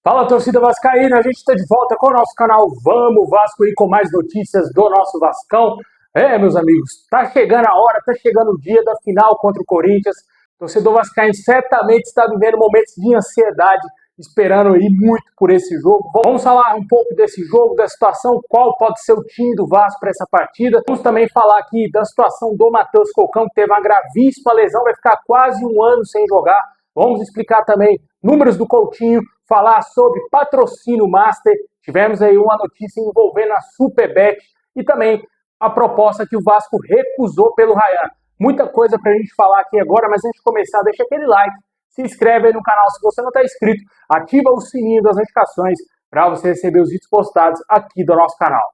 Fala, torcida vascaína, a gente está de volta com o nosso canal Vamos Vasco aí com mais notícias do nosso Vascão. Meus amigos, tá chegando a hora, tá chegando o dia da final contra o Corinthians. O torcedor vascaíno certamente está vivendo momentos de ansiedade, esperando aí muito por esse jogo. Vamos falar um pouco desse jogo, da situação, qual pode ser o time do Vasco para essa partida. Vamos também falar aqui da situação do Matheus Cocão, que teve uma gravíssima lesão, vai ficar quase um ano sem jogar. Vamos explicar também números do Coutinho, falar sobre patrocínio Master. Tivemos aí uma notícia envolvendo a Superbet e também a proposta que o Vasco recusou pelo Rayan. Muita coisa pra gente falar aqui agora, mas antes de começar, deixa aquele like, se inscreve aí no canal se você não está inscrito, ativa o sininho das notificações para você receber os vídeos postados aqui do nosso canal.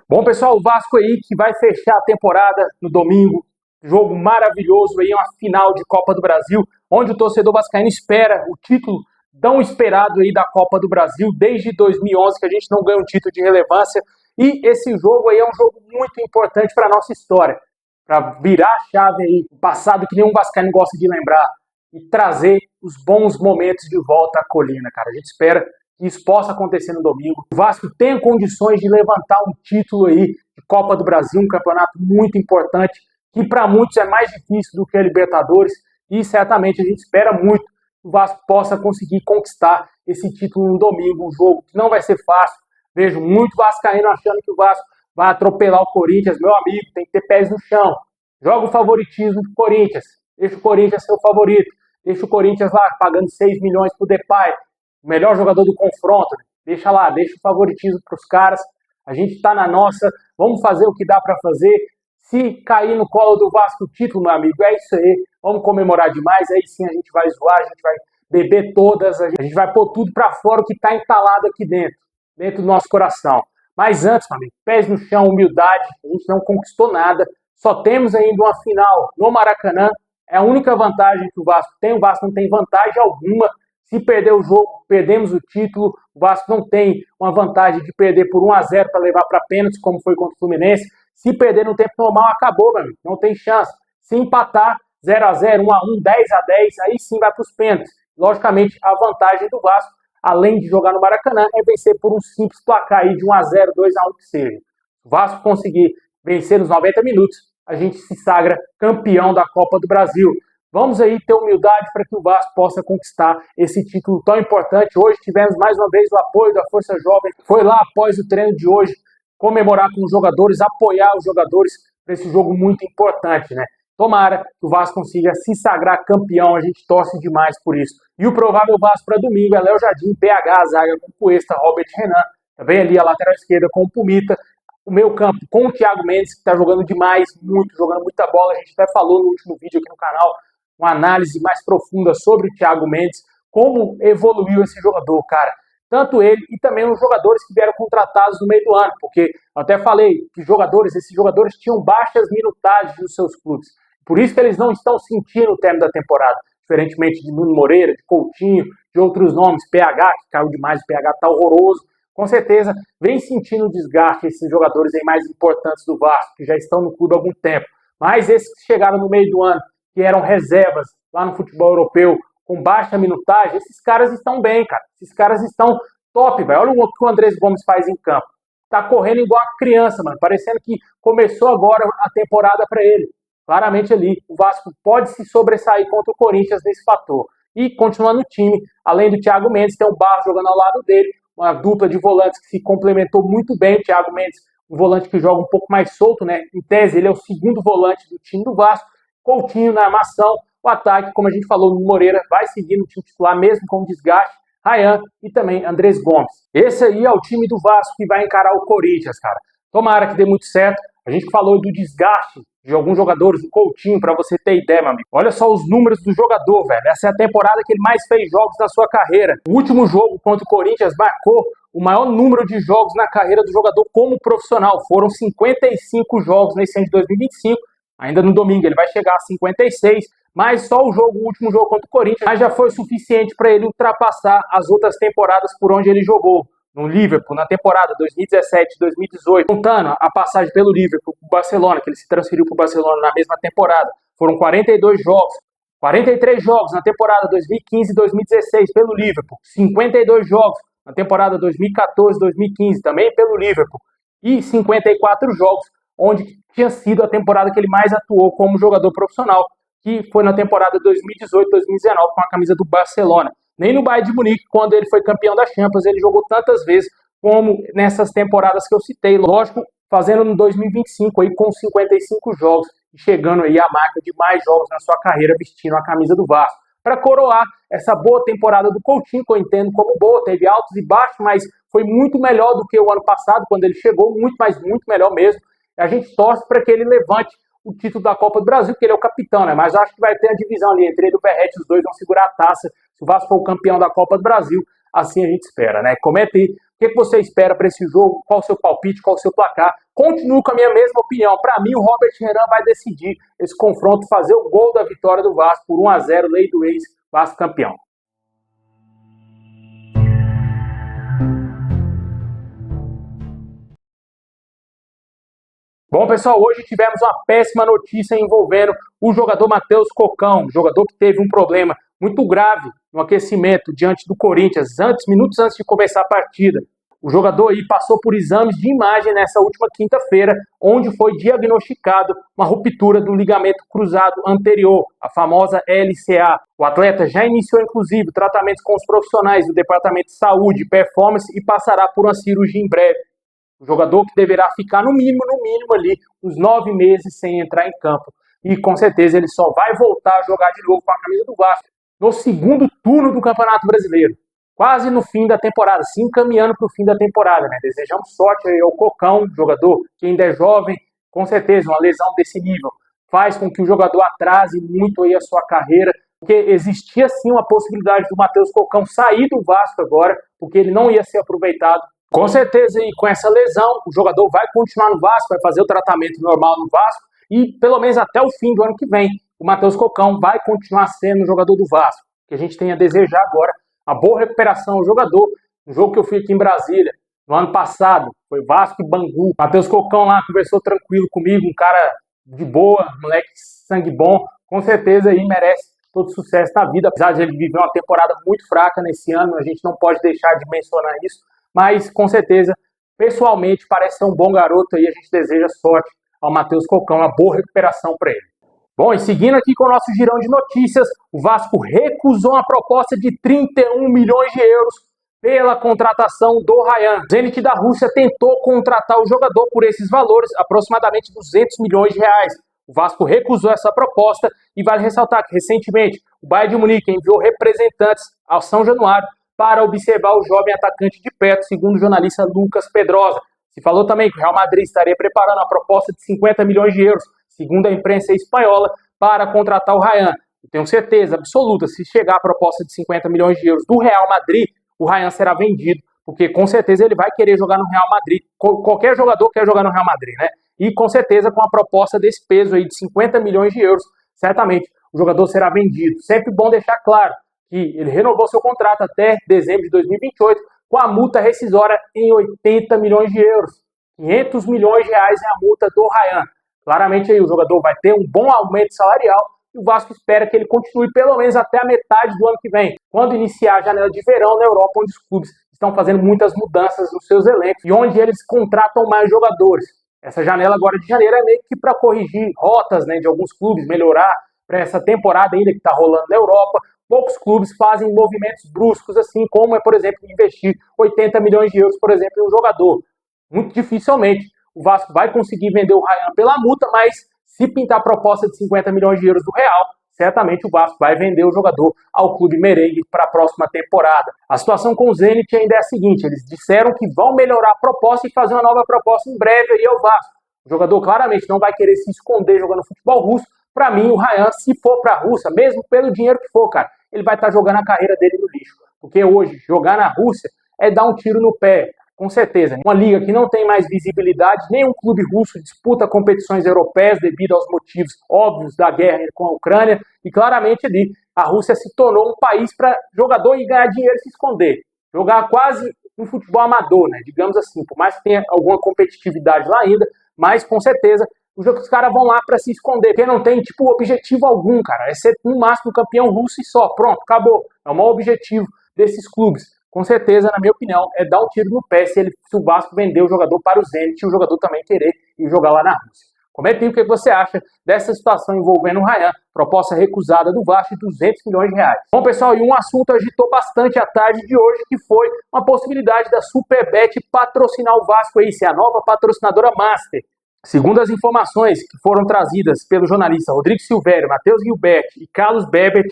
Bom, pessoal, o Vasco aí que vai fechar a temporada no domingo, jogo maravilhoso aí, uma final de Copa do Brasil, onde o torcedor vascaíno espera o título tão esperado aí da Copa do Brasil, desde 2011 que a gente não ganha um título de relevância, e esse jogo aí é um jogo muito importante para a nossa história, para virar a chave aí, o passado que nenhum vascaíno gosta de lembrar, e trazer os bons momentos de volta à colina, cara. A gente espera que isso possa acontecer no domingo. O Vasco tem condições de levantar um título aí de Copa do Brasil, um campeonato muito importante, que para muitos é mais difícil do que a Libertadores, e certamente a gente espera muito que o Vasco possa conseguir conquistar esse título no domingo, um jogo que não vai ser fácil. Vejo muito vascaíno achando que o Vasco vai atropelar o Corinthians. Meu amigo, tem que ter pés no chão. Joga o favoritismo do Corinthians, deixa o Corinthians ser o favorito, deixa o Corinthians lá pagando 6 milhões pro Depay, o melhor jogador do confronto, deixa lá, deixa o favoritismo para os caras, a gente está na nossa, vamos fazer o que dá para fazer, se cair no colo do Vasco o título, meu amigo, é isso aí, vamos comemorar demais, aí sim a gente vai zoar, a gente vai beber todas, a gente vai pôr tudo para fora o que está entalado aqui dentro do nosso coração. Mas antes, meu amigo, pés no chão, humildade, a gente não conquistou nada, só temos ainda uma final no Maracanã, é a única vantagem que o Vasco não tem vantagem alguma. Se perder o jogo, perdemos o título. O Vasco não tem uma vantagem de perder por 1-0 para levar para pênaltis, como foi contra o Fluminense. Se perder no tempo normal, acabou, meu amigo. Não tem chance. Se empatar 0-0, 1-1, 10-10, aí sim vai para os pênaltis. Logicamente, a vantagem do Vasco, além de jogar no Maracanã, é vencer por um simples placar aí de 1-0, 2-1 que seja. O Vasco conseguir vencer nos 90 minutos, a gente se sagra campeão da Copa do Brasil. Vamos aí ter humildade para que o Vasco possa conquistar esse título tão importante. Hoje tivemos mais uma vez o apoio da Força Jovem. Foi lá após o treino de hoje comemorar com os jogadores, apoiar os jogadores para esse jogo muito importante, né? Tomara que o Vasco consiga se sagrar campeão, a gente torce demais por isso. E o provável Vasco para domingo é Léo Jardim, PH, zaga com Cuesta, Robert Renan. Também ali a lateral esquerda com o Pumita. O meio campo com o Thiago Mendes, que está jogando demais, jogando muita bola. A gente até falou no último vídeo aqui no canal, uma análise mais profunda sobre o Thiago Mendes, como evoluiu esse jogador, cara. Tanto ele e também os jogadores que vieram contratados no meio do ano, porque eu até falei que esses jogadores tinham baixas minutagens nos seus clubes. Por isso que eles não estão sentindo o término da temporada, diferentemente de Nuno Moreira, de Coutinho, de outros nomes, PH, que caiu demais, o PH tá horroroso. Com certeza, vem sentindo o desgaste esses jogadores aí mais importantes do Vasco, que já estão no clube há algum tempo. Mas esses que chegaram no meio do ano, que eram reservas lá no futebol europeu, com baixa minutagem, esses caras estão bem, cara. Esses caras estão top, velho. Olha o que o Andrés Gomes faz em campo. Tá correndo igual a criança, mano. Parecendo que começou agora a temporada para ele. Claramente ali, o Vasco pode se sobressair contra o Corinthians nesse fator. E continuando no time, além do Thiago Mendes, tem o Barros jogando ao lado dele, uma dupla de volantes que se complementou muito bem. O Thiago Mendes, um volante que joga um pouco mais solto, né? Em tese, ele é o segundo volante do time do Vasco. Coutinho na armação, o ataque, como a gente falou, no Moreira vai seguir no time titular, mesmo com desgaste, Rayan e também Andrés Gomes. Esse aí é o time do Vasco que vai encarar o Corinthians, cara. Tomara que dê muito certo. A gente falou do desgaste de alguns jogadores, do Coutinho, para você ter ideia, meu amigo. Olha só os números do jogador, velho. Essa é a temporada que ele mais fez jogos na sua carreira. O último jogo contra o Corinthians marcou o maior número de jogos na carreira do jogador como profissional. Foram 55 jogos nesse ano de 2025. Ainda no domingo ele vai chegar a 56, mas só o último jogo contra o Corinthians já foi suficiente para ele ultrapassar as outras temporadas por onde ele jogou. no Liverpool na temporada 2017-2018, contando a passagem pelo Liverpool para o Barcelona, que ele se transferiu para o Barcelona na mesma temporada, foram 42 jogos. 43 jogos na temporada 2015-2016 pelo Liverpool, 52 jogos na temporada 2014-2015 também pelo Liverpool e 54 jogos onde tinha sido a temporada que ele mais atuou como jogador profissional, que foi na temporada 2018-2019 com a camisa do Barcelona. Nem no Bayern de Munique, quando ele foi campeão da Champions, ele jogou tantas vezes como nessas temporadas que eu citei. Lógico, fazendo no 2025 aí com 55 jogos, chegando aí à marca de mais jogos na sua carreira vestindo a camisa do Vasco. Para coroar essa boa temporada do Coutinho, que eu entendo como boa, teve altos e baixos, mas foi muito melhor do que o ano passado, quando ele chegou, muito melhor mesmo. A gente torce para que ele levante o título da Copa do Brasil, porque ele é o capitão, né? Mas acho que vai ter a divisão ali entre ele e o Verratti, os dois vão segurar a taça. Se o Vasco for o campeão da Copa do Brasil, assim a gente espera, né? Comenta aí o que você espera para esse jogo, qual o seu palpite, qual o seu placar. Continuo com a minha mesma opinião. Para mim, o Robert Renan vai decidir esse confronto, fazer o gol da vitória do Vasco por 1-0, lei do ex, Vasco campeão. Bom, pessoal, hoje tivemos uma péssima notícia envolvendo o jogador Matheus Cocão, jogador que teve um problema muito grave no aquecimento diante do Corinthians, minutos antes de começar a partida. O jogador aí passou por exames de imagem nessa última quinta-feira, onde foi diagnosticado uma ruptura do ligamento cruzado anterior, a famosa LCA. O atleta já iniciou, inclusive, tratamentos com os profissionais do Departamento de Saúde e Performance e passará por uma cirurgia em breve. O jogador que deverá ficar no mínimo ali, uns 9 meses sem entrar em campo. E com certeza ele só vai voltar a jogar de novo com a camisa do Vasco no segundo turno do Campeonato Brasileiro. Quase no fim da temporada, se encaminhando para o fim da temporada, né? Desejamos sorte aí ao Cocão, jogador que ainda é jovem, com certeza uma lesão desse nível faz com que o jogador atrase muito aí a sua carreira, porque existia sim uma possibilidade do Matheus Cocão sair do Vasco agora, porque ele não ia ser aproveitado. Com certeza, e com essa lesão, o jogador vai continuar no Vasco, vai fazer o tratamento normal no Vasco, e pelo menos até o fim do ano que vem, o Matheus Cocão vai continuar sendo o jogador do Vasco. Que a gente tem a desejar agora uma boa recuperação ao jogador. Um jogo que eu fui aqui em Brasília, no ano passado, foi Vasco e Bangu. Matheus Cocão lá conversou tranquilo comigo, um cara de boa, moleque sangue bom, com certeza aí merece todo sucesso na vida. Apesar de ele viver uma temporada muito fraca nesse ano, a gente não pode deixar de mencionar isso. Mas, com certeza, pessoalmente, parece ser um bom garoto e a gente deseja sorte ao Matheus Cocão, uma boa recuperação para ele. Bom, e seguindo aqui com o nosso girão de notícias, o Vasco recusou uma proposta de 31 milhões de euros pela contratação do Rayan. O Zenit da Rússia tentou contratar o jogador por esses valores, aproximadamente 200 milhões de reais. O Vasco recusou essa proposta e vale ressaltar que, recentemente, o Bayern de Munique enviou representantes ao São Januário para observar o jovem atacante de perto, segundo o jornalista Lucas Pedrosa. Se falou também que o Real Madrid estaria preparando a proposta de 50 milhões de euros, segundo a imprensa espanhola, para contratar o Rayan. Eu tenho certeza absoluta, se chegar a proposta de 50 milhões de euros do Real Madrid, o Rayan será vendido, porque com certeza ele vai querer jogar no Real Madrid. Qualquer jogador quer jogar no Real Madrid, né? E com certeza com a proposta desse peso aí de 50 milhões de euros, certamente o jogador será vendido. Sempre bom deixar claro que ele renovou seu contrato até dezembro de 2028, com a multa rescisória em 80 milhões de euros. 500 milhões de reais é a multa do Rayan. Claramente aí o jogador vai ter um bom aumento salarial e o Vasco espera que ele continue pelo menos até a metade do ano que vem, quando iniciar a janela de verão na Europa, onde os clubes estão fazendo muitas mudanças nos seus elencos e onde eles contratam mais jogadores. Essa janela agora de janeiro é meio que para corrigir rotas, né, de alguns clubes, melhorar para essa temporada ainda que está rolando na Europa. Poucos clubes fazem movimentos bruscos assim, como é, por exemplo, investir 80 milhões de euros, por exemplo, em um jogador. Muito dificilmente o Vasco vai conseguir vender o Rayan pela multa, mas se pintar a proposta de 50 milhões de euros do Real, certamente o Vasco vai vender o jogador ao clube merengue para a próxima temporada. A situação com o Zenit ainda é a seguinte, eles disseram que vão melhorar a proposta e fazer uma nova proposta em breve aí ao Vasco. O jogador claramente não vai querer se esconder jogando futebol russo. Para mim, o Rayan, se for para a Rússia, mesmo pelo dinheiro que for, cara, ele vai estar jogando a carreira dele no lixo. Porque hoje, jogar na Rússia é dar um tiro no pé, com certeza. Uma liga que não tem mais visibilidade, nenhum clube russo disputa competições europeias devido aos motivos óbvios da guerra com a Ucrânia. E claramente ali, a Rússia se tornou um país para jogador ir ganhar dinheiro e se esconder. Jogar quase no futebol amador, né? Digamos assim, por mais que tenha alguma competitividade lá ainda, mas com certeza os caras vão lá para se esconder, porque não tem, tipo, objetivo algum, cara. É ser, no máximo, campeão russo e só. Pronto, acabou. É o maior objetivo desses clubes. Com certeza, na minha opinião, é dar um tiro no pé se o Vasco vender o jogador para o Zenit e o jogador também querer ir jogar lá na Rússia. Comenta aí o que você acha dessa situação envolvendo o Rayan, proposta recusada do Vasco de 200 milhões de reais. Bom, pessoal, e um assunto agitou bastante a tarde de hoje, que foi uma possibilidade da Superbet patrocinar o Vasco aí, ser a nova patrocinadora Master. Segundo as informações que foram trazidas pelo jornalista Rodrigo Silvério, Matheus Gilbert e Carlos Bebet,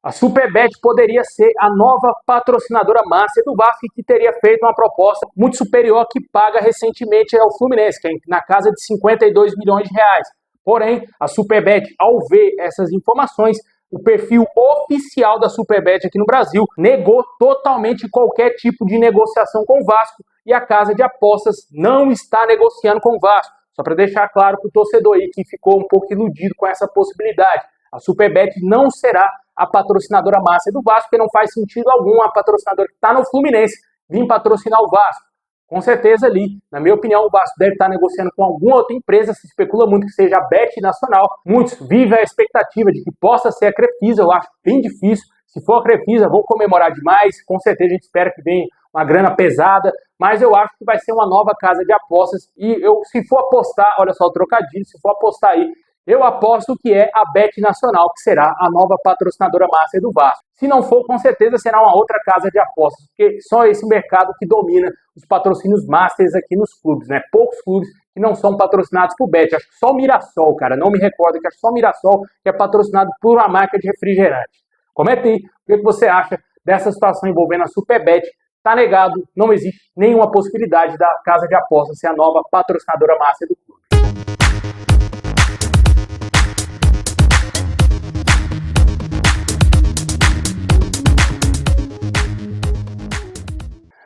a Superbet poderia ser a nova patrocinadora master do Vasco, que teria feito uma proposta muito superior que paga recentemente ao Fluminense, que é na casa de 52 milhões de reais. Porém, a Superbet, ao ver essas informações, o perfil oficial da Superbet aqui no Brasil negou totalmente qualquer tipo de negociação com o Vasco e a casa de apostas não está negociando com o Vasco. Só para deixar claro para o torcedor aí que ficou um pouco iludido com essa possibilidade. A Superbet não será a patrocinadora master do Vasco, porque não faz sentido algum a patrocinadora que está no Fluminense vir patrocinar o Vasco. Com certeza ali, na minha opinião, o Vasco deve estar negociando com alguma outra empresa, se especula muito que seja a Bet Nacional. Muitos vivem a expectativa de que possa ser a Crefisa, eu acho bem difícil. Se for a Crefisa, vou comemorar demais, com certeza a gente espera que venha uma grana pesada, mas eu acho que vai ser uma nova casa de apostas e se for apostar, olha só o trocadilho, se for apostar aí, eu aposto que é a Bet Nacional, que será a nova patrocinadora master do Vasco. Se não for, com certeza será uma outra casa de apostas, porque só esse mercado que domina os patrocínios masters aqui nos clubes, né? Poucos clubes que não são patrocinados por Bet. Acho que só o Mirassol, cara, não me recordo, que acho que só o Mirassol que é patrocinado por uma marca de refrigerante. Comenta aí o que você acha dessa situação envolvendo a Superbet. Tá negado, não existe nenhuma possibilidade da casa de apostas ser a nova patrocinadora master do clube.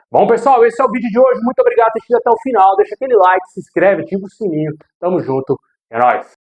Bom, pessoal, esse é o vídeo de hoje. Muito obrigado por ter assistido até o final. Deixa aquele like, se inscreve, ativa o sininho. Tamo junto. É nóis.